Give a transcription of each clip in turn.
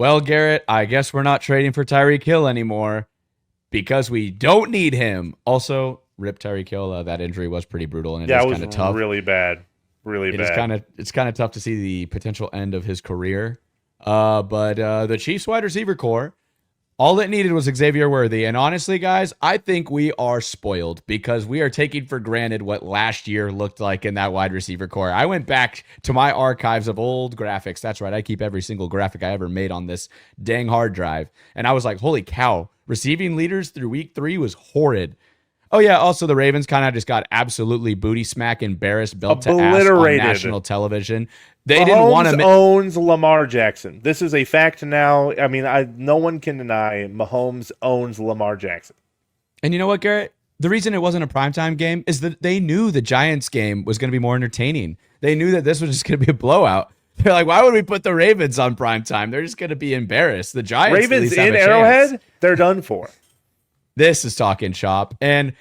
Well, Garrett, I guess we're not trading for Tyreek Hill anymore because we don't need him. Also, rip Tyreek Hill. That injury was pretty brutal, and it is kind of tough. Really bad. Really bad. It's kind of tough to see the potential end of his career. But the Chiefs wide receiver core, all it needed was Xavier Worthy. And honestly, guys, I think we are spoiled because we are taking for granted what last year looked like in that wide receiver core. I went back to my archives of old graphics. That's right. I keep every single graphic I ever made on this dang hard drive. And I was like, holy cow, receiving leaders through week 3 was horrid. Oh, yeah. Also, the Ravens kind of just got absolutely booty smack, embarrassed, belt to ass on national television. They didn't want to. Mahomes owns Lamar Jackson. This is a fact now. I mean, no one can deny Mahomes owns Lamar Jackson. And you know what, Garrett? The reason it wasn't a primetime game is that they knew the Giants game was going to be more entertaining. They knew that this was just going to be a blowout. They're like, why would we put the Ravens on primetime? They're just going to be embarrassed. The Giants Ravens in Arrowhead, they're done for. This is Talkin Chop, and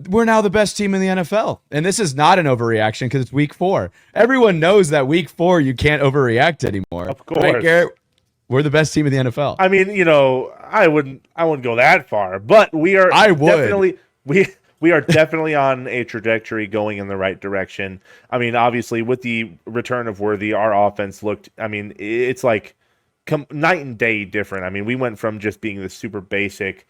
we're now the best team in the NFL. And this is not an overreaction because it's week 4. Everyone knows that week 4 you can't overreact anymore. Of course. Right, Garrett? We're the best team in the NFL. I mean, I wouldn't go that far, but we are definitely we are definitely on a trajectory going in the right direction. I mean, obviously with the return of Worthy, our offense looked, I mean, it's like night and day different. I mean, we went from just being the super basic,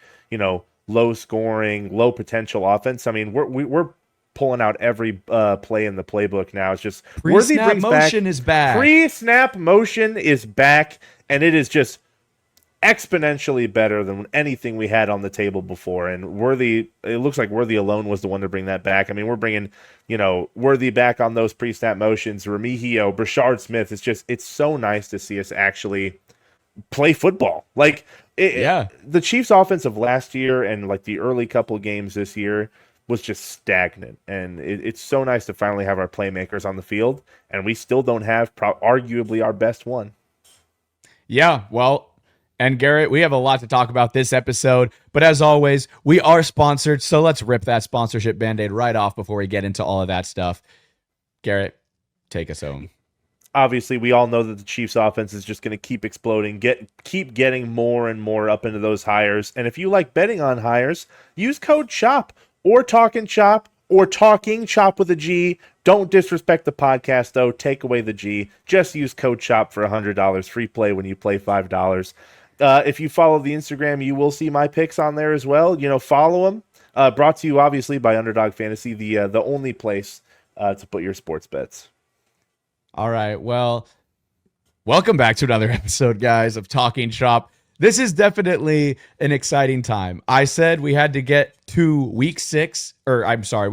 low scoring, low potential offense. I mean, we're pulling out every play in the playbook now. It's just pre-snap motion is back. Pre-snap motion is back, and it is just exponentially better than anything we had on the table before. And Worthy, it looks like Worthy alone was the one to bring that back. I mean, we're bringing, Worthy back on those pre-snap motions. Remigio, Brashard Smith. It's so nice to see us actually play football. Like, the Chiefs' offense of last year and like the early couple games this year was just stagnant, and it's so nice to finally have our playmakers on the field, and we still don't have arguably our best one. Yeah, well, and Garrett, we have a lot to talk about this episode, but as always, we are sponsored, so let's rip that sponsorship Band-Aid right off before we get into all of that stuff. Garrett, take us home. Obviously, we all know that the Chiefs offense is just going to keep exploding, keep getting more and more up into those hires. And if you like betting on hires, use code CHOP or Talkin Chop or Talking Chop with a G. Don't disrespect the podcast, though. Take away the G. Just use code CHOP for $100 free play when you play $5. If you follow the Instagram, you will see my picks on there as well. Follow them. Brought to you, obviously, by Underdog Fantasy, the only place to put your sports bets. All right, well, welcome back to another episode, guys, of Talkin Chop. This is definitely an exciting time. I said we had to get to week 6, we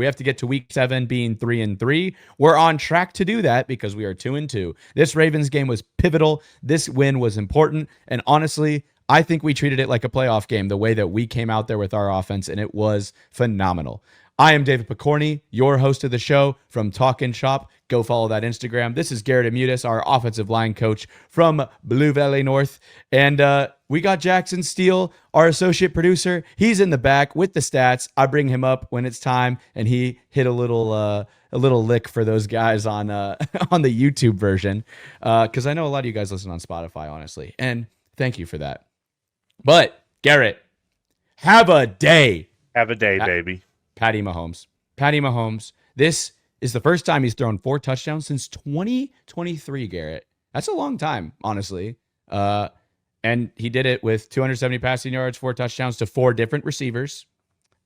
have to get to week 7 being 3-3. We're on track to do that because we are 2-2. This Ravens game was pivotal. This win was important. And honestly, I think we treated it like a playoff game, the way that we came out there with our offense, and it was phenomenal. I am David Pokorny, your host of the show from Talkin Chop. Go follow that Instagram. This is Garett Aimutis, our offensive line coach from Blue Valley North. And we got Jackson Steele, our associate producer. He's in the back with the stats. I bring him up when it's time, and he hit a little lick for those guys on on the YouTube version, because I know a lot of you guys listen on Spotify, honestly, and thank you for that. But Garrett, have a day. Have a day, baby. Patty Mahomes. This is the first time he's thrown 4 touchdowns since 2023, Garrett. That's a long time, honestly. And he did it with 270 passing yards, 4 touchdowns to 4 different receivers.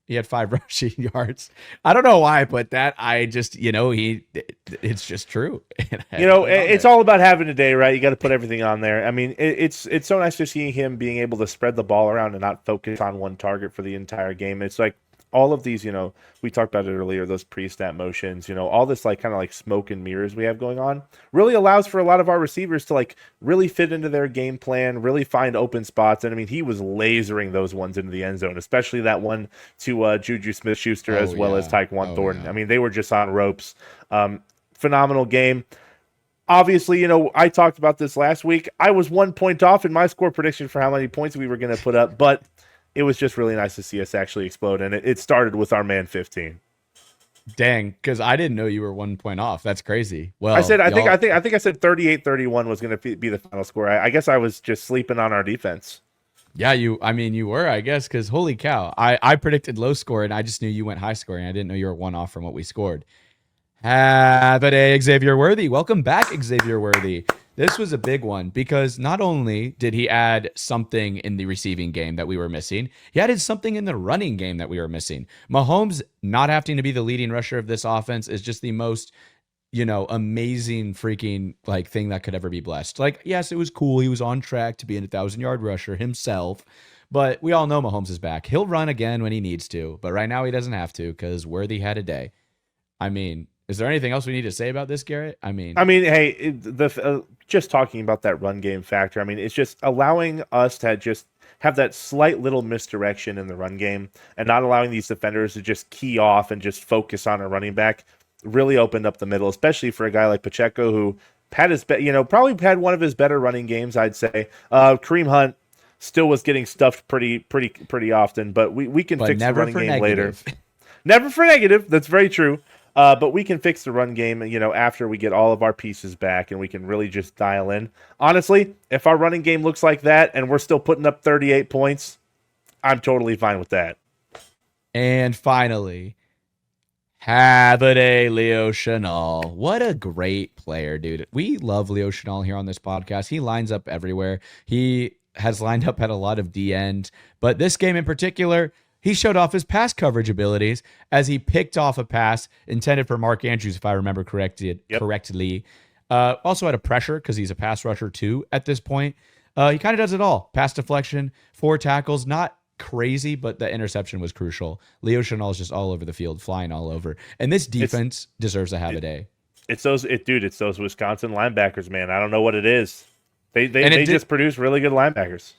He had 5 rushing yards. I don't know why I put that. I just, it's just true. It's all about having a day, right? You got to put everything on there. I mean, it's so nice to see him being able to spread the ball around and not focus on one target for the entire game. It's like, all of these, we talked about it earlier, those pre-snap motions, all this kind of smoke and mirrors we have going on really allows for a lot of our receivers to really fit into their game plan, really find open spots. And I mean, he was lasering those ones into the end zone, especially that one to Juju Smith-Schuster as well as Tyquan Thornton. Yeah. I mean, they were just on ropes. Phenomenal game. Obviously, I talked about this last week. I was 1 point off in my score prediction for how many points we were going to put up, but it was just really nice to see us actually explode, and it started with our man 15. Dang, because I didn't know you were 1 point off. That's crazy. I Well, said I y'all, think I said 38-31 was going to be the final score. I guess I was just sleeping on our defense. yeah, you were, I guess, because holy cow, I predicted low score and I just knew you went high scoring. I didn't know you were 1 off from what we scored. Have a day, Xavier Worthy. Welcome back, Xavier Worthy. This was a big one because not only did he add something in the receiving game that we were missing, he added something in the running game that we were missing. Mahomes not having to be the leading rusher of this offense is just the most, amazing freaking like thing that could ever be blessed. Like, yes, it was cool. He was on track to be a 1,000-yard rusher himself, but we all know Mahomes is back. He'll run again when he needs to, but right now he doesn't have to because Worthy had a day. I mean, is there anything else we need to say about this, Garrett? Hey, just talking about that run game factor. I mean, it's just allowing us to just have that slight little misdirection in the run game and not allowing these defenders to just key off and just focus on a running back really opened up the middle, especially for a guy like Pacheco who had probably had one of his better running games, I'd say. Kareem Hunt still was getting stuffed pretty often, but we can fix the running game later. Never for negative. That's very true. But we can fix the run game, after we get all of our pieces back and we can really just dial in. Honestly, if our running game looks like that and we're still putting up 38 points, I'm totally fine with that. And finally, have a day, Leo Chenal. What a great player, dude. We love Leo Chenal here on this podcast. He lines up everywhere. He has lined up at a lot of D end, but this game in particular, he showed off his pass coverage abilities as he picked off a pass intended for Mark Andrews, if I remember correctly. Also had a pressure because he's a pass rusher too at this point. He kind of does it all. Pass deflection, 4 tackles, not crazy, but the interception was crucial. Leo Chenal is just all over the field, flying all over. And this defense deserves to have a day. It's those Wisconsin linebackers, man. I don't know what it is. They just produce really good linebackers.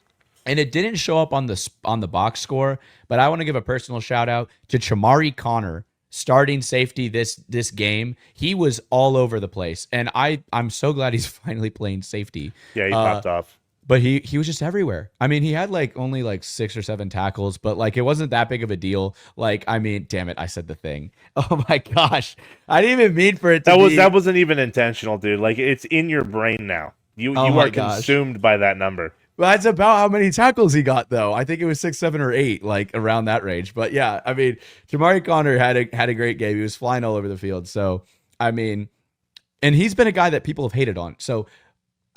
And it didn't show up on the box score, but I want to give a personal shout out to Chamari Connor, starting safety this game. He was all over the place, and I'm so glad he's finally playing safety. Yeah, he popped off. But he was just everywhere. I mean, he had only 6 or 7 tackles, but it wasn't that big of a deal. Damn it, I said the thing. Oh my gosh, I didn't even mean for it to that wasn't even intentional, dude. It's in your brain now. You are consumed by that number. Well, that's about how many tackles he got, though. I think it was 6, 7, or 8, around that range. But yeah, I mean, Chamari Connor had a great game. He was flying all over the field. So, I mean, and he's been a guy that people have hated on. So,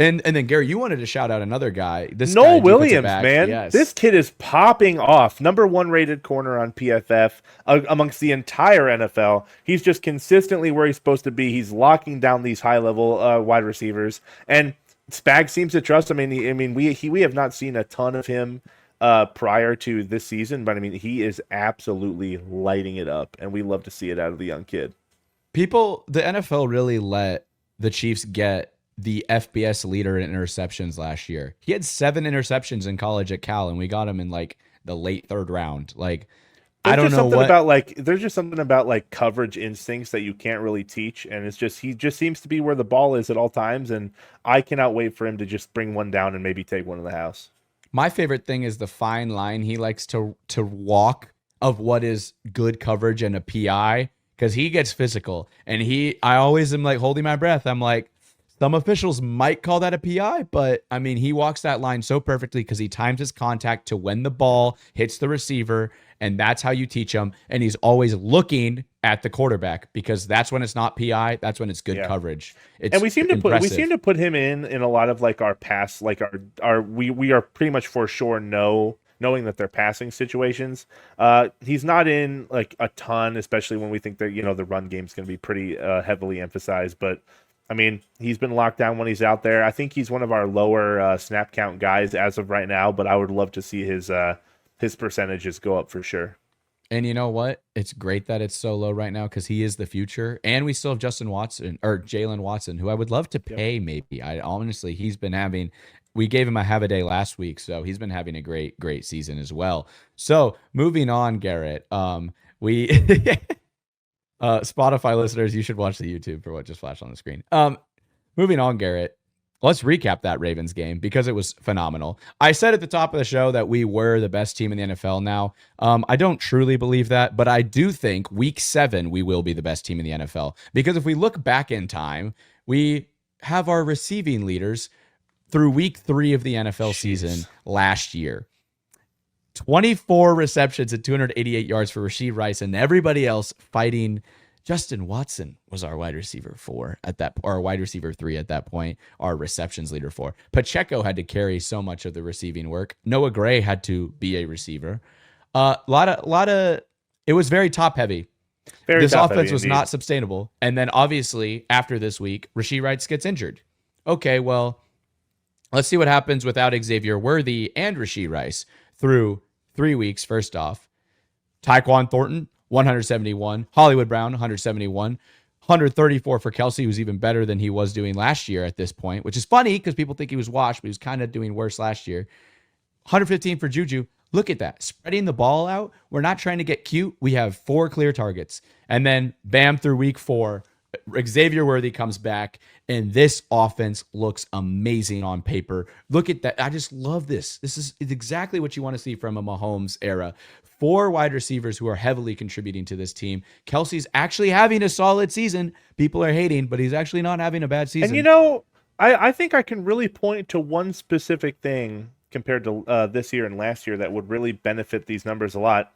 and then Gary, you wanted to shout out another guy. Noel Williams, man. Yes. This kid is popping off. Number 1 rated corner on PFF amongst the entire NFL. He's just consistently where he's supposed to be. He's locking down these high level wide receivers, and Spag seems to trust him. We have not seen a ton of him prior to this season, but he is absolutely lighting it up, and we love to see it out of the young kid. The NFL really let the Chiefs get the FBS leader in interceptions last year. He had 7 interceptions in college at Cal, and we got him in the late 3rd round. I don't know what. There's just something about coverage instincts that you can't really teach, and he just seems to be where the ball is at all times, and I cannot wait for him to just bring one down and maybe take one in the house. My favorite thing is the fine line he likes to walk of what is good coverage and a PI, because he gets physical, and I always am holding my breath. I'm like, some officials might call that a PI, but he walks that line so perfectly because he times his contact to when the ball hits the receiver, and that's how you teach him. And he's always looking at the quarterback because that's when it's not PI. That's when it's good coverage. And we seem to put him in a lot of our pass, we are pretty much for sure knowing that they're passing situations. He's not in a ton, especially when we think that the run game's going to be pretty heavily emphasized, but. He's been locked down when he's out there. I think he's one of our lower snap count guys as of right now, but I would love to see his percentages go up for sure. And you know what? It's great that it's so low right now because he is the future. And we still have Jalen Watson, who I would love to pay maybe. We gave him a have a day last week, so he's been having a great season as well. So moving on, Garrett, we... Spotify listeners, you should watch the YouTube for what just flashed on the screen. Moving on, Garrett. let's recap that Ravens game because it was phenomenal. I said at the top of the show that we were the best team in the NFL now. I don't truly believe that, but I do think week 7 we will be the best team in the NFL because if we look back in time, we have our receiving leaders through week 3 of the NFL season last year. 24 receptions and 288 yards for Rashee Rice and everybody else fighting. Justin Watson was our wide receiver 4 at that, or wide receiver 3 at that point, our receptions leader 4. Pacheco had to carry so much of the receiving work. Noah Gray had to be a receiver. Lot of, it was very top heavy. This offense was not sustainable. And then obviously after this week, Rashee Rice gets injured. Okay, well, let's see what happens without Xavier Worthy and Rashee Rice through 3 weeks. First off, Tyquan Thornton, 171. Hollywood Brown, 171. 134 for Kelce, who's even better than he was doing last year at this point, which is funny because people think he was washed, but he was kind of doing worse last year. 115 for Juju. Look at that. Spreading the ball out. We're not trying to get cute. We have 4 clear targets. And then, bam, through week 4, Xavier Worthy comes back, and this offense looks amazing on paper. Look at that. I just love this. This is exactly what you want to see from a Mahomes era. 4 wide receivers who are heavily contributing to this team. Kelsey's actually having a solid season. People are hating, but he's actually not having a bad season. And, you know, I think I can really point to one specific thing compared to this year and last year that would really benefit these numbers a lot,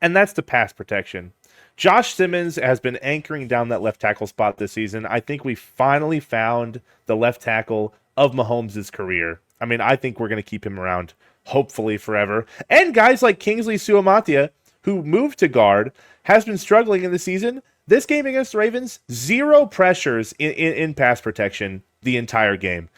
and that's the pass protection. Josh Simmons has been anchoring down that left tackle spot this season. I think we finally found the left tackle of Mahomes' career. I mean, I think we're going to keep him around, hopefully forever. And guys like Kingsley Suamatia, who moved to guard, has been struggling in the season. This game against the Ravens, 0 pressures in pass protection the entire game.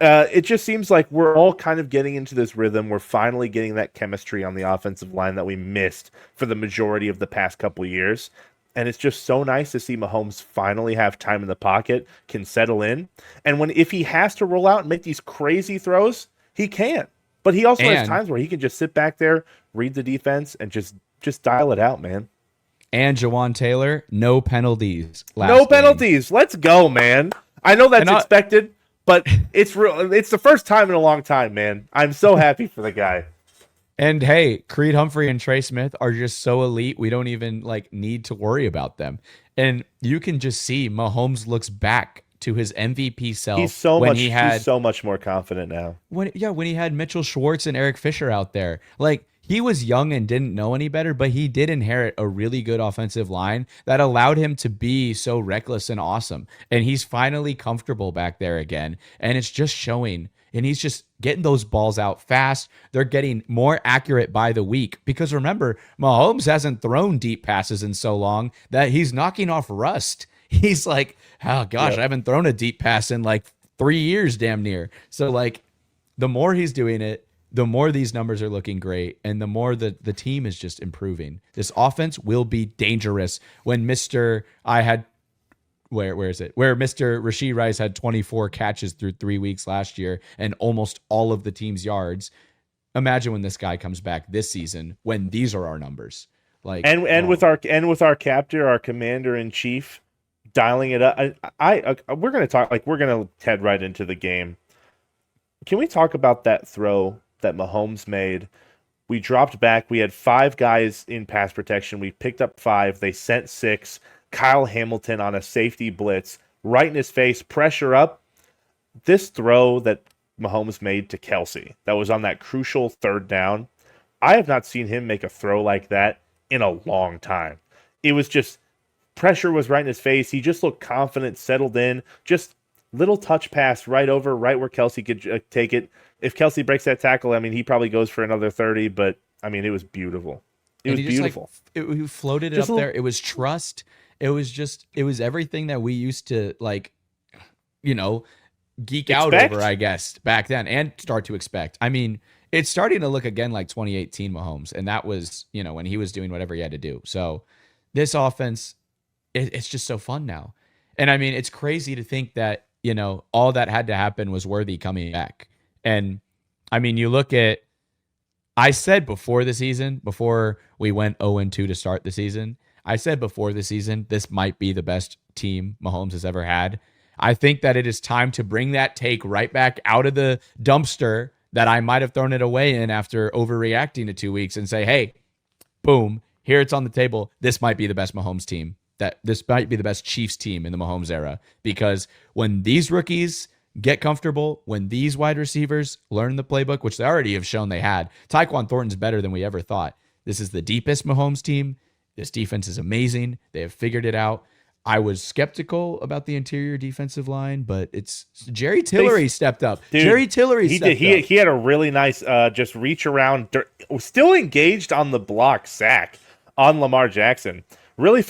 It just seems like we're all kind of getting into this rhythm. We're finally getting that chemistry on the offensive line that we missed for the majority of the past couple of years. And it's just so nice to see Mahomes finally have time in the pocket, can settle in. And if he has to roll out and make these crazy throws, he can. But he also has times where he can just sit back there, read the defense, and just dial it out, man. And Jawan Taylor, no penalties. No penalties. Let's go, man. I know that's expected. But it's real. It's the first time in a long time, man. I'm so happy for the guy. And hey, Creed Humphrey and Trey Smith are just so elite. We don't even need to worry about them. And you can just see Mahomes looks back to his MVP self. He's so much more confident now. When he had Mitchell Schwartz and Eric Fisher out there, he was young and didn't know any better, but he did inherit a really good offensive line that allowed him to be so reckless and awesome. And he's finally comfortable back there again. And it's just showing. And he's just getting those balls out fast. They're getting more accurate by the week. Because remember, Mahomes hasn't thrown deep passes in so long that he's knocking off rust. He's like, oh gosh, I haven't thrown a deep pass in 3 years damn near. So the more he's doing it, the more these numbers are looking great, and the more the team is just improving. This offense will be dangerous when Mr. Rashee Rice had 24 catches through 3 weeks last year and almost all of the team's yards. Imagine when this guy comes back this season when these are our numbers. With our captain, our commander in chief, dialing it up. We're gonna talk we're gonna head right into the game. Can we talk about that throw that Mahomes made? We dropped back. We had 5 guys in pass protection. We picked up 5. They sent 6. Kyle Hamilton on a safety blitz, right in his face, pressure up. This throw that Mahomes made to Kelce, that was on that crucial 3rd down. I have not seen him make a throw like that in a long time. It was just, pressure was right in his face. He just looked confident, settled in, just little touch pass right where Kelce could take it. If Kelce breaks that tackle, I mean, he probably goes for another 30, but I mean, it was beautiful. It was beautiful. He floated it up there. It was trust. It was everything that we used to geek out over, I guess, back then and start to expect. I mean, it's starting to look again like 2018 Mahomes. And that was, when he was doing whatever he had to do. So this offense, it's just so fun now. And I mean, it's crazy to think that, all that had to happen was Worthy coming back. And I mean, you look at, I said before the season, before we went 0-2 to start the season, I said before the season, this might be the best team Mahomes has ever had. I think that it is time to bring that take right back out of the dumpster that I might have thrown it away in after overreacting to 2 weeks and say, hey, boom, here it's on the table. This might be the best Mahomes team. That this might be the best Chiefs team in the Mahomes era. Because when these rookies get comfortable, when these wide receivers learn the playbook, which they already have shown they had, Tyquan Thornton's better than we ever thought. This is the deepest Mahomes team. This defense is amazing. They have figured it out. I was skeptical about the interior defensive line, but it's Jerry Tillery stepped up. Dude, Jerry Tillery stepped up. He had a really nice just reach around, still engaged on the block sack on Lamar Jackson. Really,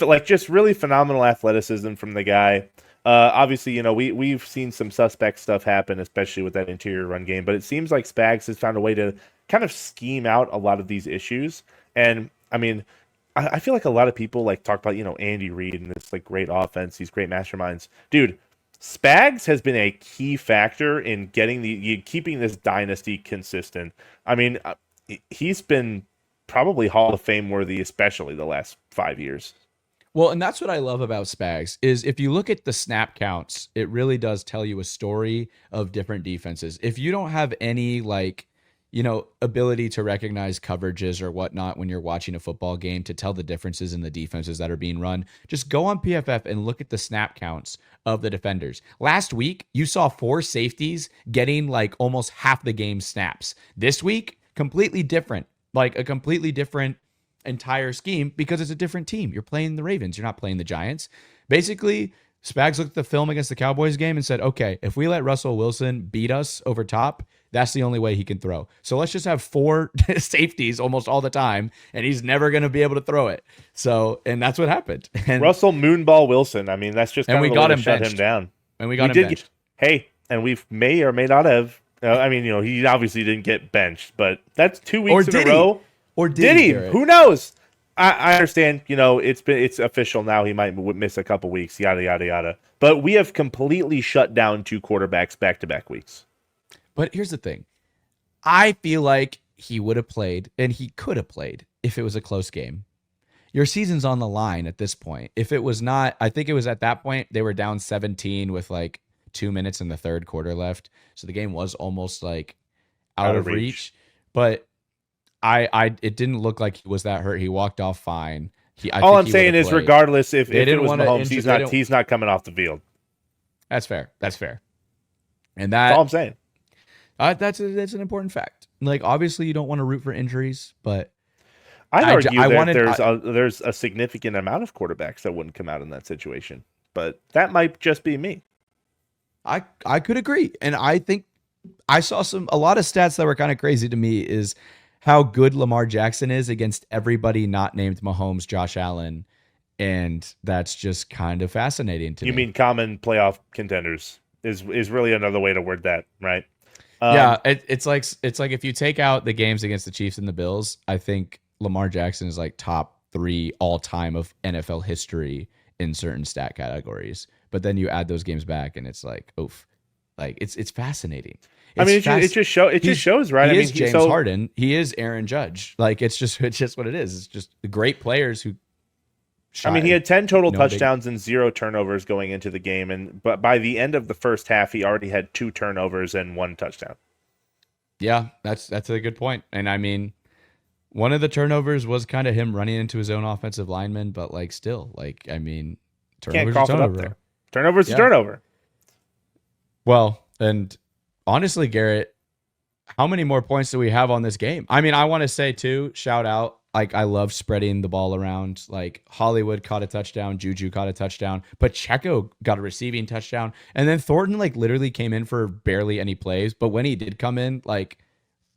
really phenomenal athleticism from the guy. Obviously, you know, we've seen some suspect stuff happen, especially with that interior run game, but it seems like Spags has found a way to kind of scheme out a lot of these issues. And I mean, I feel like a lot of people like talk about, you know, Andy Reid and this like great offense, these great masterminds. Dude, Spags has been a key factor in keeping this dynasty consistent. I mean, he's been probably Hall of Fame worthy, especially the last 5 years. Well, and that's what I love about Spags is if you look at the snap counts, it really does tell you a story of different defenses. If you don't have any like, you know, ability to recognize coverages or whatnot when you're watching a football game to tell the differences in the defenses that are being run, just go on PFF and look at the snap counts of the defenders. Last week, you saw 4 safeties getting like almost half the game snaps. This week, completely different, like a completely different entire scheme because it's a different team. You're playing the Ravens. You're not playing the Giants. Basically, Spags looked at the film against the Cowboys game and said, okay, if we let Russell Wilson beat us over top, that's the only way he can throw. So let's just have 4 safeties almost all the time, and he's never going to be able to throw it. So, and that's what happened. And Russell Moonball Wilson. I mean, that's just kind of the way to shut him down. And we got him benched. Hey, and we may or may not have. I mean, you know, he obviously didn't get benched, but that's 2 weeks in a row. Or did he? Garett? Who knows? I understand, you know, it's official now. He might miss a couple weeks, yada, yada, yada. But we have completely shut down 2 quarterbacks back-to-back weeks. But here's the thing. I feel like he would have played, and he could have played, if it was a close game. Your season's on the line at this point. If it was not, I think it was at that point, they were down 17 with like 2 minutes in the third quarter left. So the game was almost like out of reach. But it didn't look like he was that hurt. He walked off fine. All I'm saying is, regardless if it was Mahomes, he's not coming off the field. That's fair. And that's all I'm saying. That's an important fact. Like, obviously, you don't want to root for injuries, but I'd argue there's a significant amount of quarterbacks that wouldn't come out in that situation. But that might just be me. I could agree, and I think I saw a lot of stats that were kind of crazy to me is how good Lamar Jackson is against everybody not named Mahomes, Josh Allen, and that's just kind of fascinating to me. You mean common playoff contenders is really another way to word that, right? Yeah, it's like if you take out the games against the Chiefs and the Bills, I think Lamar Jackson is like top 3 all time of NFL history in certain stat categories. But then you add those games back, and it's like, oof, like it's fascinating. It just shows, right? He is James Harden. He is Aaron Judge. Like it's just what it is. It's just the great players who. He had 10 total touchdowns and 0 turnovers going into the game, but by the end of the first half, he already had 2 turnovers and 1 touchdown. Yeah, that's a good point. And I mean, one of the turnovers was kind of him running into his own offensive lineman, but like still, like I mean, turnovers are turnover. Turnover's a turnover. Well, and honestly, Garrett, how many more points do we have on this game? I mean, I want to say too, shout out. Like, I love spreading the ball around. Like, Hollywood caught a touchdown. Juju caught a touchdown. Pacheco got a receiving touchdown. And then Thornton, like, literally came in for barely any plays. But when he did come in, like,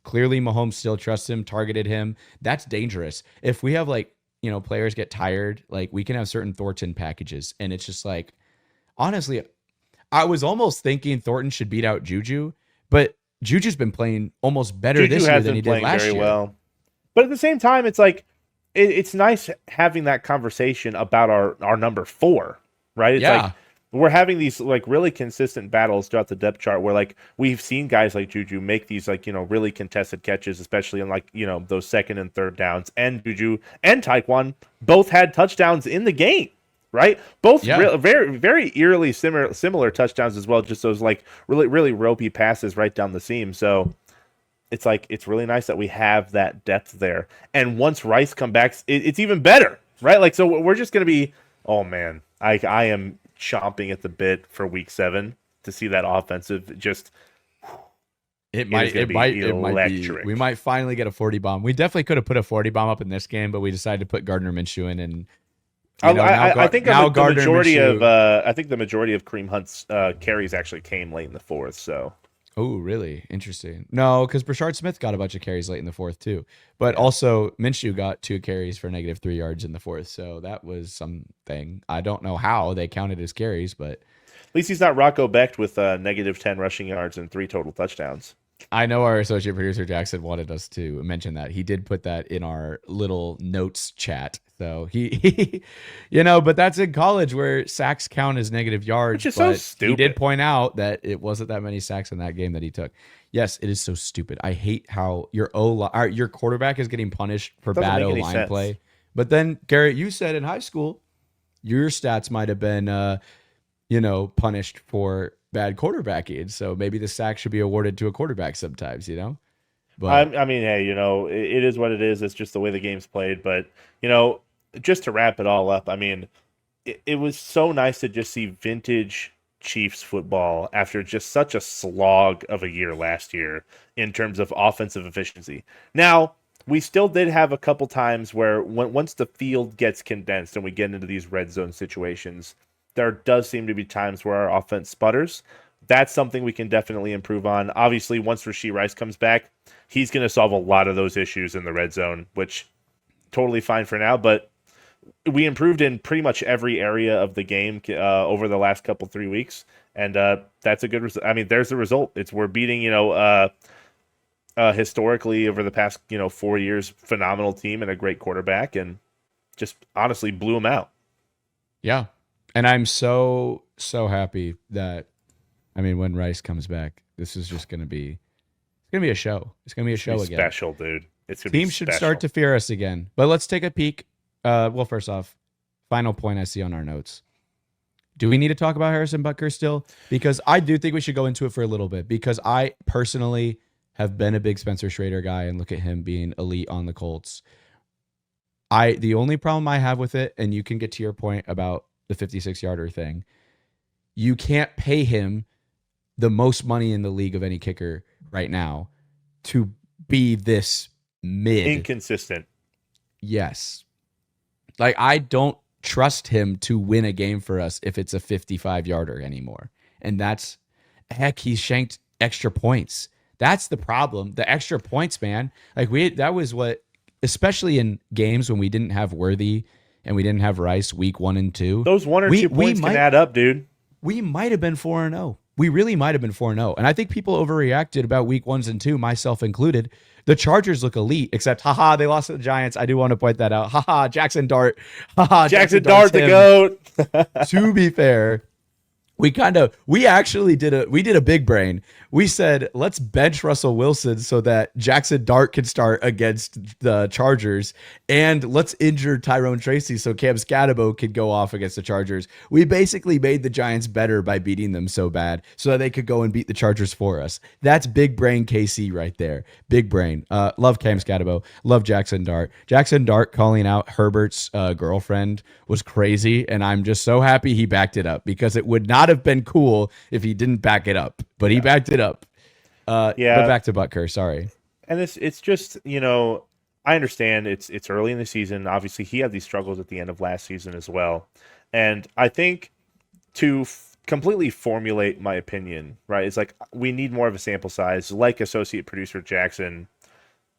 clearly Mahomes still trusts him, targeted him. That's dangerous. If we have, like, you know, players get tired, like, we can have certain Thornton packages. And it's just like, honestly, I was almost thinking Thornton should beat out Juju. But Juju's been playing almost better this year than he did last year. Well. But at the same time, it's like it's nice having that conversation about our number 4, right? It's like we're having these like really consistent battles throughout the depth chart where like we've seen guys like Juju make these like, you know, really contested catches, especially in like, you know, those second and third downs. And Juju and Tyquan both had touchdowns in the game, right? Both Yeah. very, very eerily similar touchdowns as well. Just those like really, really ropey passes right down the seam. So it's like it's really nice that we have that depth there. And once Rice come back, it's even better, right? Like so, we're just gonna be. Oh man, I am chomping at the bit for Week 7 to see that offensive just. It might be. Electric. We might finally get a 40 bomb. We definitely could have put a 40 bomb up in this game, but we decided to put Gardner Minshew in, and I think the majority Minshew, of I think the majority of Kareem Hunt's carries actually came late in the fourth. So. Oh, really? Interesting. No, because Brashard Smith got a bunch of carries late in the fourth too, but also Minshew got 2 carries for -3 yards in the fourth, so that was something. I don't know how they counted his carries, but At least he's not Rocco Becht with -10 rushing yards and 3 total touchdowns. I know our associate producer Jackson wanted us to mention that. He did put that in our little notes chat. So he but that's in college where sacks count as negative yards. Which is but so stupid. He did point out that it wasn't that many sacks in that game that he took. Yes, it is so stupid. I hate how your quarterback is getting punished for bad O-line play. But then, Garrett, you said in high school, your stats might have been, punished for bad quarterbacking. So maybe the sack should be awarded to a quarterback sometimes, But I mean, hey, it is what it is. It's just the way the game's played. But, just to wrap it all up, I mean, it was so nice to just see vintage Chiefs football after just such a slog of a year last year in terms of offensive efficiency. Now, we still did have a couple times where once the field gets condensed and we get into these red zone situations, there does seem to be times where our offense sputters. That's something we can definitely improve on. Obviously, once Rashee Rice comes back, he's going to solve a lot of those issues in the red zone, which totally fine for now. But we improved in pretty much every area of the game over the last 3 weeks, and that's a good result. I mean, there's the result. We're beating historically over the past 4 years, phenomenal team and a great quarterback, and just honestly blew them out. Yeah, and I'm so happy that when Rice comes back, this is just gonna be a show. It's gonna be a show again. Special, dude. Teams should start to fear us again. But let's take a peek. Well, first off, final point I see on our notes. Do we need to talk about Harrison Butker still? Because I do think we should go into it for a little bit, because I personally have been a big Spencer Schrader guy and look at him being elite on the Colts. The only problem I have with it, and you can get to your point about the 56-yarder thing, you can't pay him the most money in the league of any kicker right now to be this mid. Inconsistent. Yes. Like, I don't trust him to win a game for us if it's a 55-yarder anymore. And he's shanked extra points. That's the problem. The extra points, man. Like, that was what, especially in games when we didn't have Worthy and we didn't have Rice week 1 and 2. Those 1 or 2 points can add up, dude. We might have been 4-0. We really might have been 4-0. And I think people overreacted about week 1 and 2, myself included. The Chargers look elite, except, they lost to the Giants. I do want to point that out. Jaxson Dart. Jaxson Dart, the GOAT. To be fair, we actually did a big brain. We said, let's bench Russell Wilson so that Jaxson Dart can start against the Chargers, and let's injure Tyrone Tracy so Cam Skatebo could go off against the Chargers. We basically made the Giants better by beating them so bad so that they could go and beat the Chargers for us. That's big brain KC right there. Big brain. Love Cam Skatebo. Love Jaxson Dart. Jaxson Dart calling out Herbert's girlfriend was crazy, and I'm just so happy he backed it up, because it would not have been cool if he didn't back it up, but he backed it up. But back to Butker, sorry. And it's just, I understand it's early in the season. Obviously, he had these struggles at the end of last season as well. And I think to completely formulate my opinion, right, it's like we need more of a sample size. Like associate producer Jackson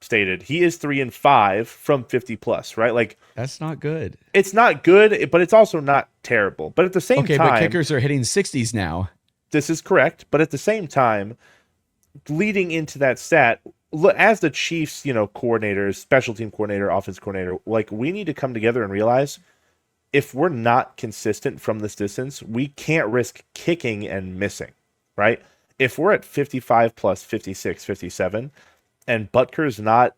stated, he is 3-5 from 50 plus, right? Like, that's not good. It's not good, but it's also not terrible. But at the same time, but kickers are hitting 60s now. This is correct. But at the same time, leading into that stat, as the Chiefs, coordinators, special team coordinator, offense coordinator, like, we need to come together and realize if we're not consistent from this distance, we can't risk kicking and missing, right? If we're at 55 plus 56, 57, and Butker's not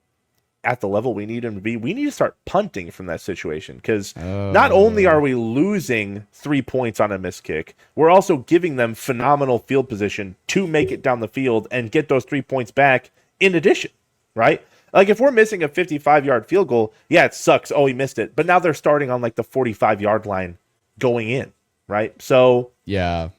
at the level we need him to be, we need to start punting from that situation, because not only are we losing 3 points on a missed kick, we're also giving them phenomenal field position to make it down the field and get those 3 points back in addition, right? Like, if we're missing a 55-yard field goal, yeah, it sucks. Oh, he missed it. But now they're starting on like the 45-yard line going in, right? So yeah,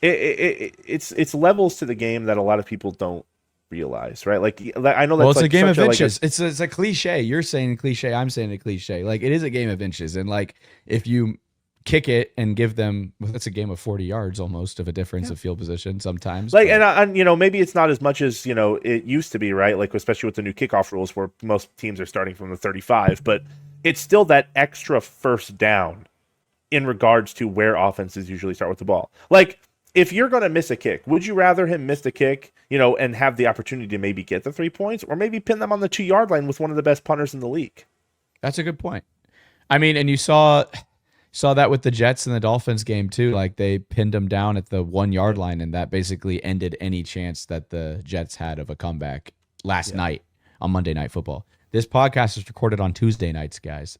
it's levels to the game that a lot of people don't realize, right? Like, I know that's, well, it's like a game of such inches. It's a cliche. You're saying cliche. I'm saying a cliche. Like, it is a game of inches, and like if you kick it and give them, well, that's a game of 40 yards almost of a difference of field position sometimes. Like, but, and you know, maybe it's not as much as, you know, it used to be, right? Like, especially with the new kickoff rules where most teams are starting from the 35, but it's still that extra first down in regards to where offenses usually start with the ball. Like, if you're going to miss a kick, would you rather him miss the kick, you know, and have the opportunity to maybe get the 3 points, or maybe pin them on the 2-yard line with one of the best punters in the league? That's a good point. I mean, and you saw that with the Jets and the Dolphins game too. Like, they pinned them down at the 1-yard line, and that basically ended any chance that the Jets had of a comeback last night on Monday Night Football. This podcast is recorded on Tuesday nights, guys.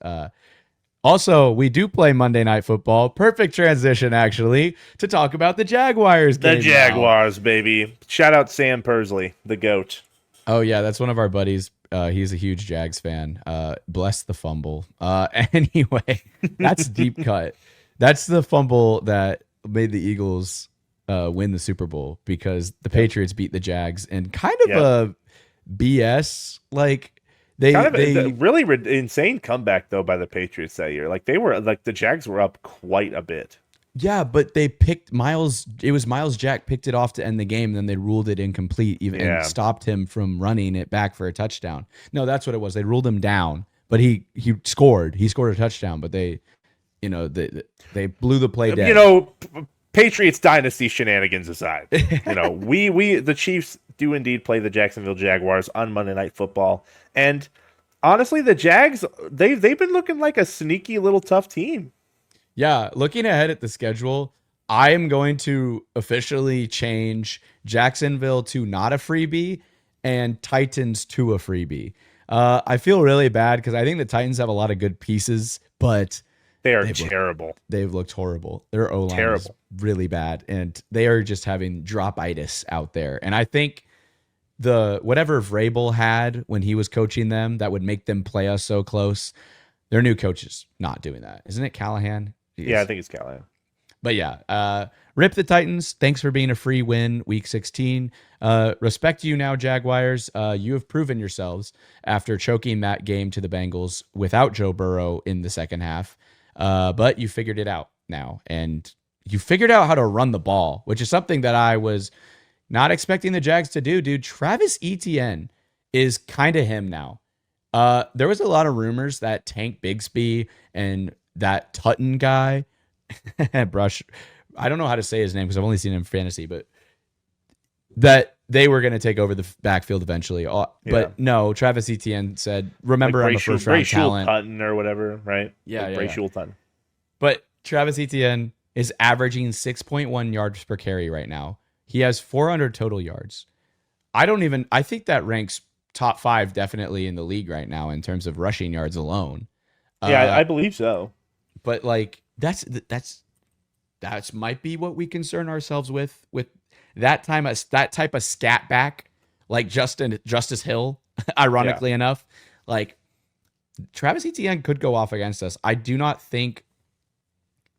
Also, we do play Monday Night Football. Perfect transition, actually, to talk about the Jaguars game. The Jaguars, baby. Shout out Sam Persley, the GOAT. Oh, yeah, that's one of our buddies. He's a huge Jags fan. Bless the fumble. Anyway, that's deep cut. That's the fumble that made the Eagles win the Super Bowl, because the Patriots beat the Jags in kind of a BS, like, They really insane comeback though by the Patriots that year. Like, they were like, the Jags were up quite a bit. Yeah, but they picked Miles. It was Miles Jack picked it off to end the game, and then they ruled it incomplete, and stopped him from running it back for a touchdown. No, that's what it was. They ruled him down, but he scored. He scored a touchdown, but they blew the play dead. You know, Patriots dynasty shenanigans aside, you know, we the Chiefs do indeed play the Jacksonville Jaguars on Monday Night Football, and honestly, the Jags, they've been looking like a sneaky little tough team. Yeah, looking ahead at the schedule, I am going to officially change Jacksonville to not a freebie and Titans to a freebie. I feel really bad because I think the Titans have a lot of good pieces, but they are terrible. They've looked horrible. Their O-line is really bad, and they are just having drop-itis out there. And I think whatever Vrabel had when he was coaching them that would make them play us so close, their new coach is not doing that. Isn't it Callahan? Yeah, I think it's Callahan. But yeah, rip the Titans. Thanks for being a free win, Week 16. Respect you now, Jaguars. You have proven yourselves after choking that game to the Bengals without Joe Burrow in the second half. But you figured it out now, and you figured out how to run the ball, which is something that I was not expecting the Jags to do, dude. Travis Etienne is kind of him now. There was a lot of rumors that Tank Bigsby and that Tutton guy, Brush, I don't know how to say his name because I've only seen him in fantasy, but that they were going to take over the backfield eventually. But no, Travis Etienne said, remember, like I'm a first-round talent. Tutton or whatever, right? Yeah, like Tutton. But Travis Etienne is averaging 6.1 yards per carry right now. He has 400 total yards. I think that ranks top 5 definitely in the league right now in terms of rushing yards alone. Yeah, I believe so. But like that's might be what we concern ourselves with that type of scat back, like Justice Hill, ironically enough. Like, Travis Etienne could go off against us. I do not think,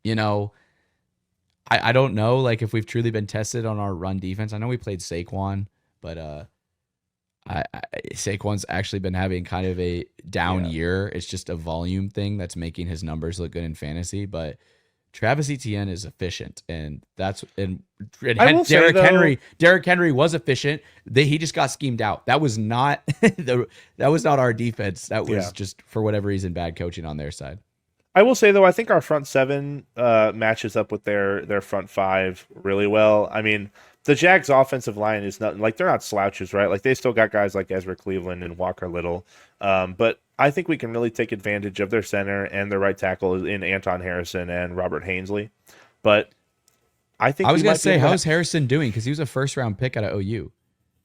I don't know, like, if we've truly been tested on our run defense. I know we played Saquon, but Saquon's actually been having kind of a down year. It's just a volume thing that's making his numbers look good in fantasy. But Travis Etienne is efficient, and Derrick Henry was efficient. He just got schemed out. That was not our defense. That was just, for whatever reason, bad coaching on their side. I will say, though, I think our front 7 matches up with their front 5 really well. I mean, the Jags' offensive line is not, like, they're not slouches, right? Like, they still got guys like Ezra Cleveland and Walker Little. But I think we can really take advantage of their center and their right tackle in Anton Harrison and Robert Hainsley. But I think I was going to say, how's Harrison doing? Because he was a first-round pick out of OU.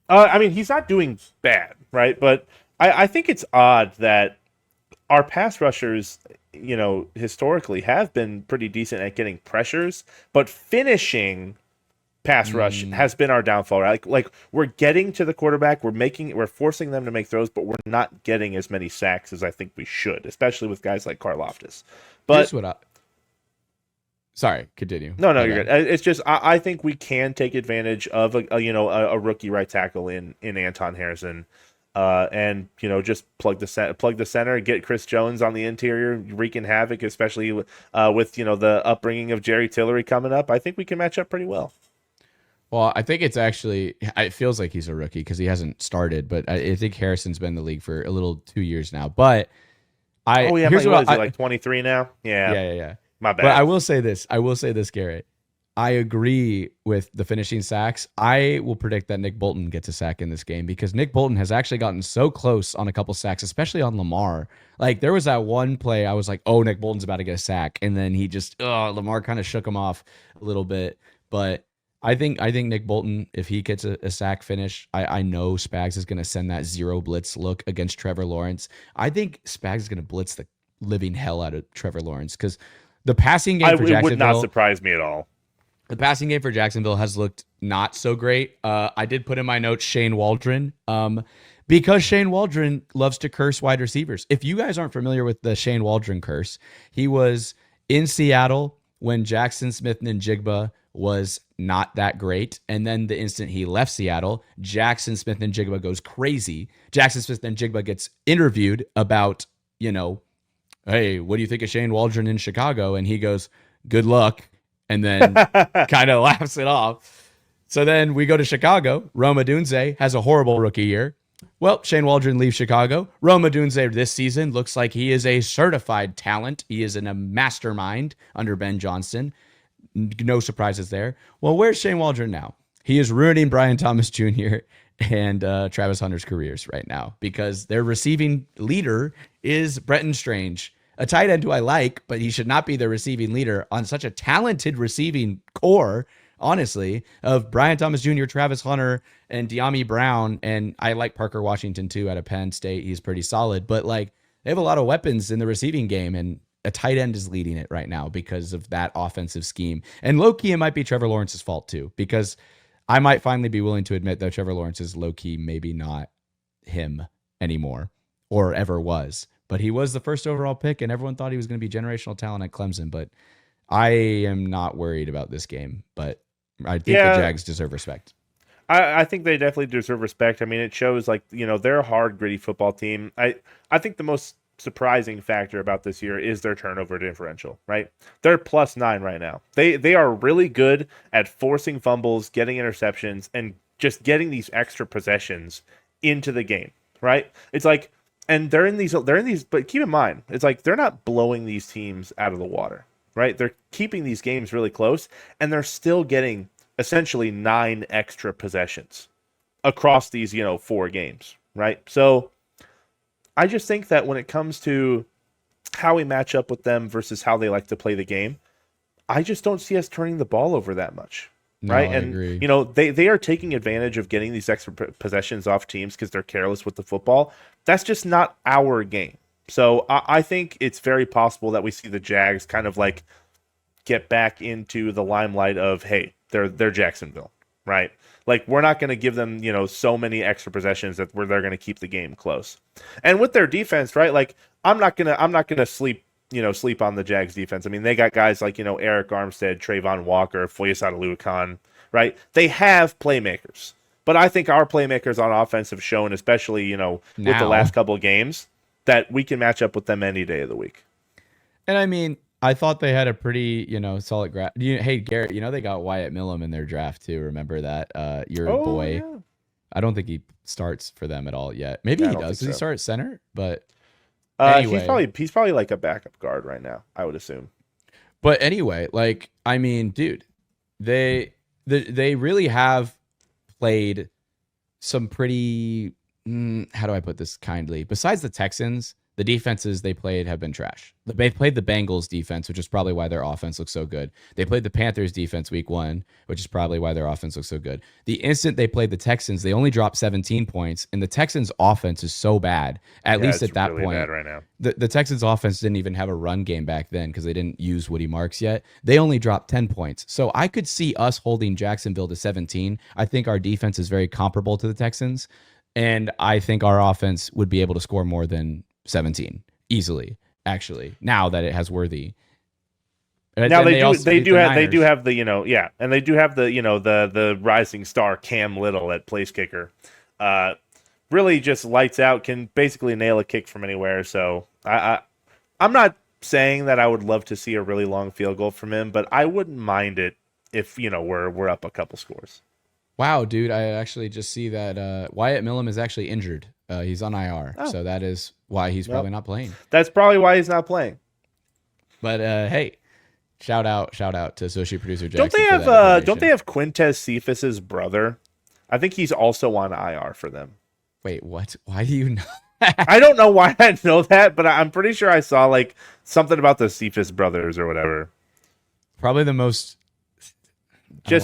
I mean, he's not doing bad, right? But I think it's odd that our pass rushers, historically have been pretty decent at getting pressures, but finishing pass rush has been our downfall. Right? Like we're getting to the quarterback, we're forcing them to make throws, but we're not getting as many sacks as I think we should, especially with guys like Karlaftis. Here's But what I. Sorry, continue. no, My you're bad. good. It's just I think we can take advantage of a rookie right tackle in Anton Harrison, and just plug the center, get Chris Jones on the interior, wreaking havoc, especially with the upbringing of Jerry Tillery coming up. I think we can match up pretty well. Well, I think it feels like he's a rookie because he hasn't started, but I think Harrison's been in the league for a little 2 years now. But here's what is he, I, like 23 now? yeah. My bad. But I will say this, Garrett. I agree with the finishing sacks. I will predict that Nick Bolton gets a sack in this game because Nick Bolton has actually gotten so close on a couple sacks, especially on Lamar. Like there was that one play I was like, oh, Nick Bolton's about to get a sack. And then he just, Lamar kind of shook him off a little bit. But I think Nick Bolton, if he gets a sack finish, I know Spags is going to send that zero blitz look against Trevor Lawrence. I think Spags is going to blitz the living hell out of Trevor Lawrence because the passing game for Jacksonville, it would not surprise me at all. the passing game for Jacksonville has looked not so great. I did put in my notes Shane Waldron, because Shane Waldron loves to curse wide receivers. If you guys aren't familiar with the Shane Waldron curse, he was in Seattle when Jackson Smith-Njigba was not that great. And then the instant he left Seattle, Jackson Smith-Njigba goes crazy. Jackson Smith-Njigba gets interviewed about, hey, what do you think of Shane Waldron in Chicago? And he goes, good luck. And then kind of laughs it off. So then we go to Chicago. Rome Odunze has a horrible rookie year. Well, Shane Waldron leaves Chicago. Rome Odunze this season looks like he is a certified talent. He is in a mastermind under Ben Johnson. No surprises there. Well, where's Shane Waldron now? He is ruining Brian Thomas Jr. and Travis Hunter's careers right now because their receiving leader is Bretton Strange, a tight end who I like, but he should not be the receiving leader on such a talented receiving core, honestly, of Brian Thomas Jr., Travis Hunter, and De'Ami Brown. And I like Parker Washington too out of Penn State. He's pretty solid, but like they have a lot of weapons in the receiving game, and a tight end is leading it right now because of that offensive scheme. And low-key, it might be Trevor Lawrence's fault too, because I might finally be willing to admit that Trevor Lawrence is low-key maybe not him anymore or ever was. But he was the first overall pick, and everyone thought he was going to be generational talent at Clemson. But I am not worried about this game. But I think the Jags deserve respect. I think they definitely deserve respect. I mean, it shows they're a hard, gritty football team. I think the most surprising factor about this year is their turnover differential, right? They're +9 right now. They are really good at forcing fumbles, getting interceptions, and just getting these extra possessions into the game, right? It's like, and they're in these, but keep in mind, it's like they're not blowing these teams out of the water, right? They're keeping these games really close, and they're still getting essentially 9 extra possessions across these, 4 games, right? So I just think that when it comes to how we match up with them versus how they like to play the game, I just don't see us turning the ball over that much. No, right. I And, agree. they are taking advantage of getting these extra possessions off teams because they're careless with the football. That's just not our game. So I think it's very possible that we see the Jags kind of like get back into the limelight of, hey, they're Jacksonville, right? Like we're not going to give them, so many extra possessions that where they're going to keep the game close. And with their defense, right? Like I'm not gonna sleep on the Jags defense. I mean, they got guys like, Eric Armstead, Trayvon Walker, Foyesade Aluakon, right? They have playmakers. But I think our playmakers on offense have shown, especially, with the last couple of games, that we can match up with them any day of the week. And I mean, I thought they had a pretty, solid hey, Garrett, they got Wyatt Millum in their draft too. Remember that? Your boy. Yeah. I don't think he starts for them at all yet. Maybe he does. Does he start at center? But anyway. He's probably like a backup guard right now, I would assume. But anyway, like, I mean, dude, they really have played some pretty, how do I put this kindly? Besides the Texans, The defenses they played have been trash. They played the Bengals defense, which is probably why their offense looks so good. They played the Panthers defense week 1, which is probably why their offense looks so good. The instant they played the Texans, they only dropped 17 points, and the Texans offense is so bad. At least at that really point, bad right now. The Texans offense didn't even have a run game back then because they didn't use Woody Marks yet. They only dropped 10 points. So I could see us holding Jacksonville to 17. I think our defense is very comparable to the Texans, and I think our offense would be able to score more than 17 easily, actually, now that it has Worthy. Now they do have the and they do have the rising star Cam Little at place kicker. Really just lights out, can basically nail a kick from anywhere. So I'm not saying that I would love to see a really long field goal from him, but I wouldn't mind it if we're up a couple scores. Wow, dude, I actually just see that Wyatt Millum is actually injured. He's on IR, so that is why he's probably not playing. That's probably why he's not playing. But hey, shout out to associate producer Jaxson. Don't they have Quintez Cephas's brother? I think he's also on IR for them. Wait, what? Why do you know? I don't know why I know that, but I'm pretty sure I saw like something about the Cephas brothers or whatever. Probably the most. I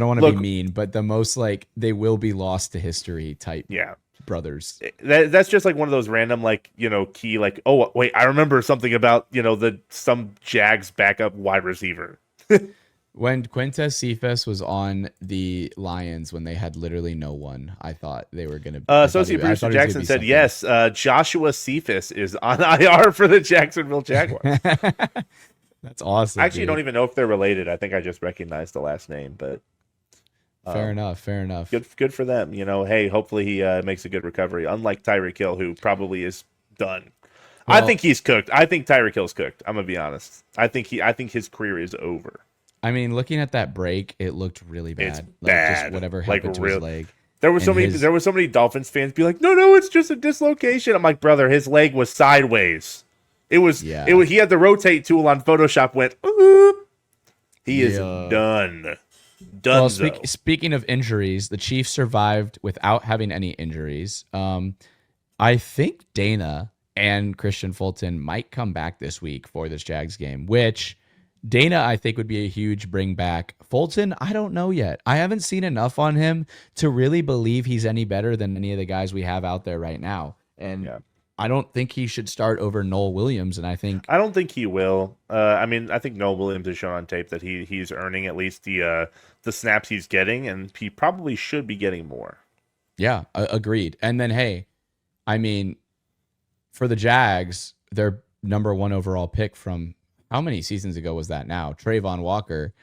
don't want to be mean, but the most like they will be lost to history type. Yeah. Brothers. That's just like one of those random key oh wait, I remember something about some Jags backup wide receiver. When Quintez Cephas was on the Lions when they had literally no one, I thought they were going to. Associate producer Jackson said yes. Joshua Cephas is on IR for the Jacksonville Jaguars. That's awesome. I actually don't even know if they're related. I think I just recognized the last name, but. Fair enough. Good for them. Hey, hopefully he makes a good recovery. Unlike Tyreek Hill, who probably is done. Well, I think he's cooked. I think Tyreek Hill's cooked. I'm gonna be honest. I think his career is over. I mean, looking at that break, it looked really bad. It's bad. Just whatever happened to his leg. There were so many Dolphins fans be like, no, it's just a dislocation. I'm like, brother, his leg was sideways. It was. He had the rotate tool on Photoshop. Went. Oop. He is done. Well, speaking of injuries, the Chiefs survived without having any injuries. I think Dana and Christian Fulton might come back this week for this Jags game, which Dana, I think, would be a huge bring back. Fulton, I don't know yet. I haven't seen enough on him to really believe he's any better than any of the guys we have out there right now. And I don't think he should start over Noel Williams, and I don't think he will. I think Noel Williams has shown on tape that he's earning at least the snaps he's getting, and he probably should be getting more. Yeah, agreed. And then, hey, I mean, for the Jags, their number 1 overall pick from how many seasons ago was that now? Trayvon Walker,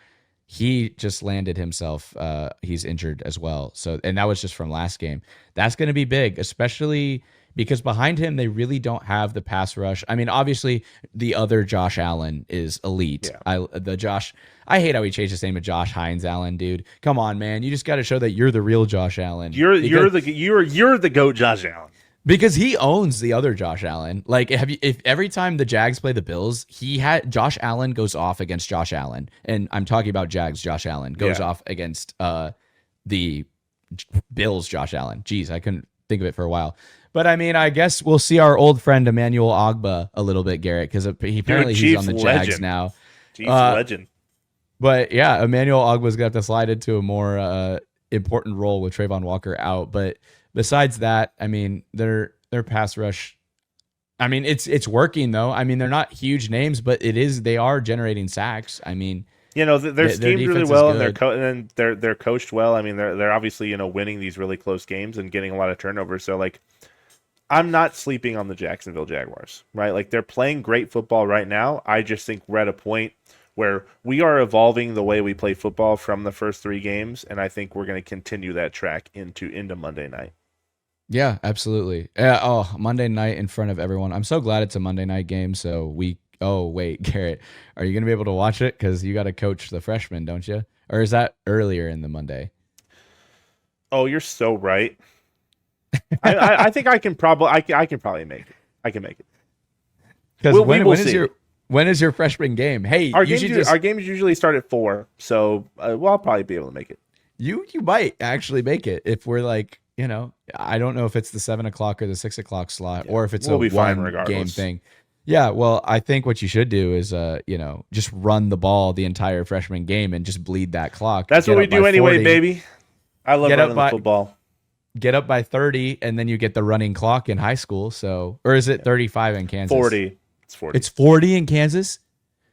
he just landed himself. He's injured as well. So, and that was just from last game. That's going to be big, especially because behind him, they really don't have the pass rush. I mean, obviously, the other Josh Allen is elite. Yeah. I hate how he changed his name to Josh Hines Allen, dude. Come on, man. You just got to show that you're the real Josh Allen. You're the GOAT Josh Allen. Because he owns the other Josh Allen. Like, if every time the Jags play the Bills, Josh Allen goes off against Josh Allen. And I'm talking about Jags Josh Allen goes off against the Bills Josh Allen. Jeez, I couldn't think of it for a while. But I mean, I guess we'll see our old friend Emmanuel Ogba a little bit, Garrett, because he's on the Jags now. Chiefs legend. But yeah, Emmanuel Ogba's gonna have to slide into a more important role with Trayvon Walker out. But besides that, I mean, their pass rush. I mean, it's working though. I mean, they're not huge names, but they are generating sacks. I mean, they're schemed really well, and they're coached well. I mean, they're obviously winning these really close games and getting a lot of turnovers. So like, I'm not sleeping on the Jacksonville Jaguars, right? Like, they're playing great football right now. I just think we're at a point where we are evolving the way we play football from the first 3 games, and I think we're going to continue that track into Monday night. Yeah, absolutely. Monday night in front of everyone. I'm so glad it's a Monday night game. So wait, Garrett, are you going to be able to watch it? Because you got to coach the freshmen, don't you? Or is that earlier in the Monday? Oh, you're so right. I think I can probably make it. I can make it. Because when is your freshman game? Hey, our games usually start at 4, so I'll probably be able to make it. You might actually make it if we're like I don't know if it's the 7 o'clock or the 6 o'clock slot, or if it's We'll a be fine one game regardless. thing. Yeah, well, I think what you should do is, just run the ball the entire freshman game and just bleed that clock. That's Get what we up by do anyway, 40, baby. I love Get up running the by football. get up by 30, and then you get the running clock in high school. So, or is it 35 in Kansas? 40. It's 40. It's 40 in Kansas.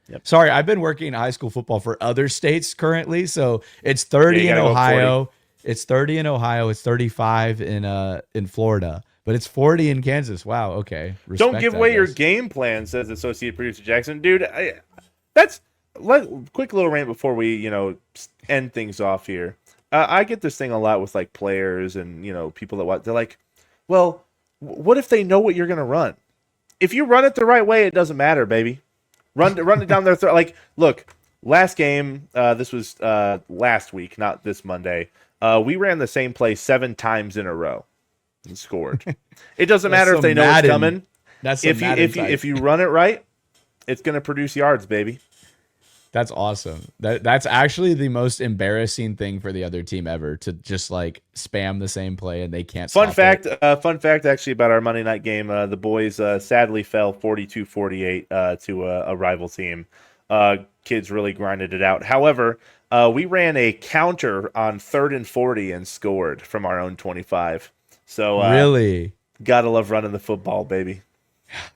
Yep. Sorry, I've been working high school football for other states currently, so it's 30 in Ohio. It's 30 in Ohio. It's 35 in Florida, but it's 40 in Kansas. Wow. Okay. Respect, Don't give away your game plan, says associate producer Jackson. Dude, quick little rant before we end things off here. I get this thing a lot with like players and people that watch. They're like, well, what if they know what you're gonna run? If you run it the right way, it doesn't matter, baby. Run it down their throat. Like, look, last game, this was last week, not this Monday. We ran the same play 7 times in a row and scored. It doesn't matter if they know it's coming. That's if you run it right, it's going to produce yards, baby. That's awesome. That's actually the most embarrassing thing for the other team ever, to just like spam the same play and they can't. Fun fact actually about our Monday night game. The boys sadly fell 42-48 to a rival team. Kids really grinded it out. However, we ran a counter on 3rd and 40 and scored from our own 25. So really, gotta love running the football, baby.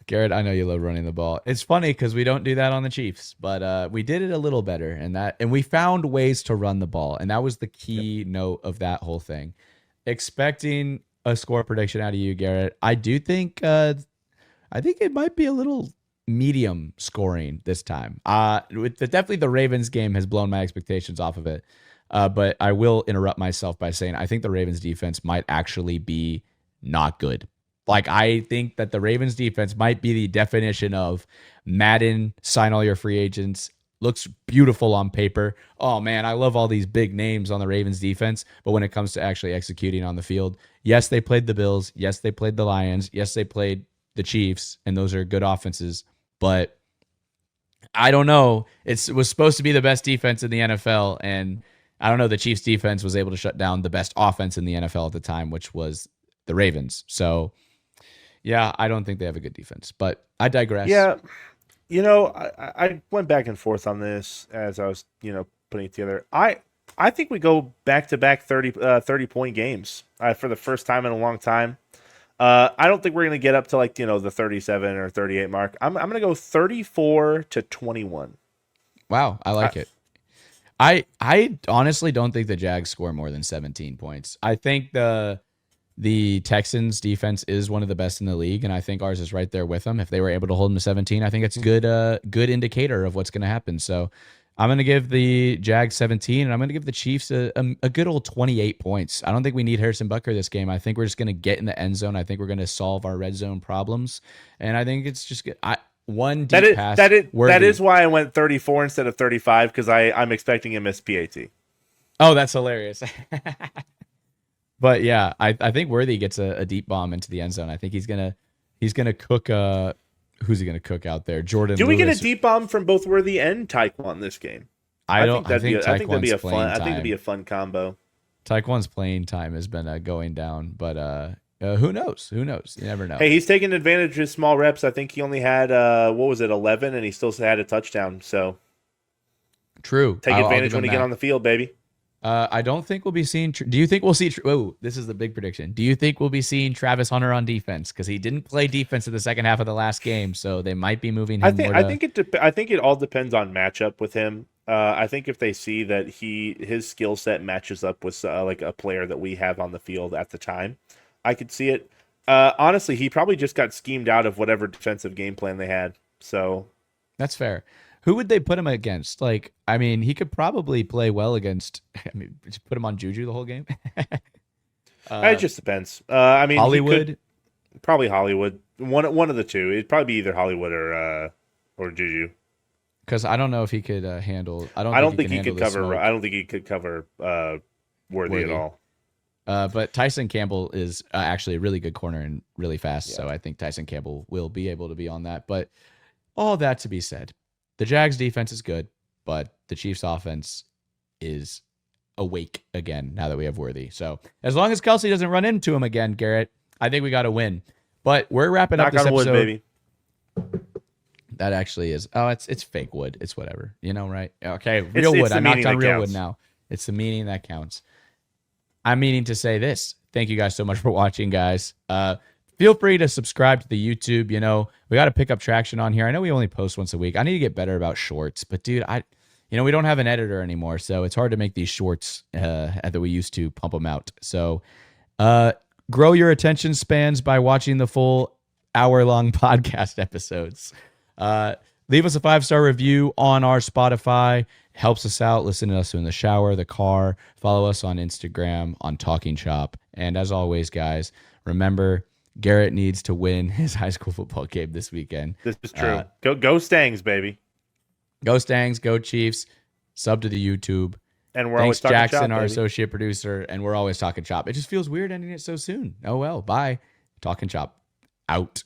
Garrett, I know you love running the ball. It's funny because we don't do that on the Chiefs, but we did it a little better, and we found ways to run the ball, and that was the key note of that whole thing. Expecting a score prediction out of you, Garrett. I do think it might be a little medium scoring this time. Definitely the Ravens game has blown my expectations off of it. But I will interrupt myself by saying I think the Ravens defense might actually be not good. Like, I think that the Ravens defense might be the definition of Madden, sign all your free agents, looks beautiful on paper. Oh man, I love all these big names on the Ravens defense, but when it comes to actually executing on the field, yes, they played the Bills, yes, they played the Lions, yes, they played the Chiefs, and those are good offenses, but I don't know. It was supposed to be the best defense in the NFL, and I don't know, the Chiefs defense was able to shut down the best offense in the NFL at the time, which was the Ravens. So yeah, I don't think they have a good defense, but I digress. Yeah, I went back and forth on this as I was, putting it together. I think we go back-to-back 30-point games for the first time in a long time. I don't think we're going to get up to like, the 37 or 38 mark. I'm going to go 34-21. Wow, I like it. I honestly don't think the Jags score more than 17 points. I think the Texans defense is one of the best in the league, and I think ours is right there with them. If they were able to hold them to 17, I think it's a good indicator of what's going to happen. So I'm going to give the Jags 17, and I'm going to give the Chiefs a good old 28 points. I don't think we need Harrison Butker this game. I think we're just going to get in the end zone. I think we're going to solve our red zone problems, and I think it's just good. One deep pass. That is why I went 34 instead of 35, because I'm expecting a missed PAT. Oh, that's hilarious. But yeah, I think Worthy gets a deep bomb into the end zone. I think he's gonna cook. Who's he gonna cook out there? Jordan. Do we Lewis. get a deep bomb from both Worthy and Taekwon this game? I think that'd be a fun combo. Taekwon's playing time has been going down, but who knows? Who knows? You never know. Hey, he's taking advantage of his small reps. I think he only had 11, and he still had a touchdown. So true. Take advantage when you get on the field, baby. I don't think we'll be seeing. Do you think we'll see? Oh, this is the big prediction. Do you think we'll be seeing Travis Hunter on defense? Because he didn't play defense in the second half of the last game, so they might be moving him. I think it all depends on matchup with him. I think if they see that his skill set matches up with like a player that we have on the field at the time, I could see it. Honestly, he probably just got schemed out of whatever defensive game plan they had. So that's fair. Who would they put him against? Like, I mean, he could probably play well against. I mean, just put him on Juju the whole game. It just depends. I mean, Hollywood, probably Hollywood. One of the two. It'd probably be either Hollywood or Juju. Because I don't know if he could handle. I don't think he could cover Worthy at all. But Tyson Campbell is actually a really good corner and really fast. Yeah. So I think Tyson Campbell will be able to be on that. But all that to be said, the Jags defense is good, but the Chiefs offense is awake again now that we have Worthy. So as long as Kelce doesn't run into him again, Garrett, I think we got to win. But we're wrapping up this Knock on episode. wood, baby. That actually is. Oh, it's fake wood. It's whatever. You know, right? Okay, It's real wood. the I knocked meaning on that real counts. wood now. It's the meaning that counts. I'm meaning to say this. Thank you guys so much for watching, guys. Feel free to subscribe to the YouTube. You know, we got to pick up traction on here. I know we only post once a week. I need to get better about shorts, but dude, we don't have an editor anymore, so it's hard to make these shorts that we used to pump them out. So, grow your attention spans by watching the full hour-long podcast episodes. Leave us a 5-star review on our Spotify. Helps us out. Listen to us in the shower, the car. Follow us on Instagram, on Talkin Chop. And as always, guys, remember, Garrett needs to win his high school football game this weekend. This is true. Go Stangs, baby. Go Stangs, go Chiefs. Sub to the YouTube. And we're Thanks, always talking Jackson, chop, our baby. associate producer. And we're always talking chop. It just feels weird ending it so soon. Oh, well. Bye. Talkin Chop. Out.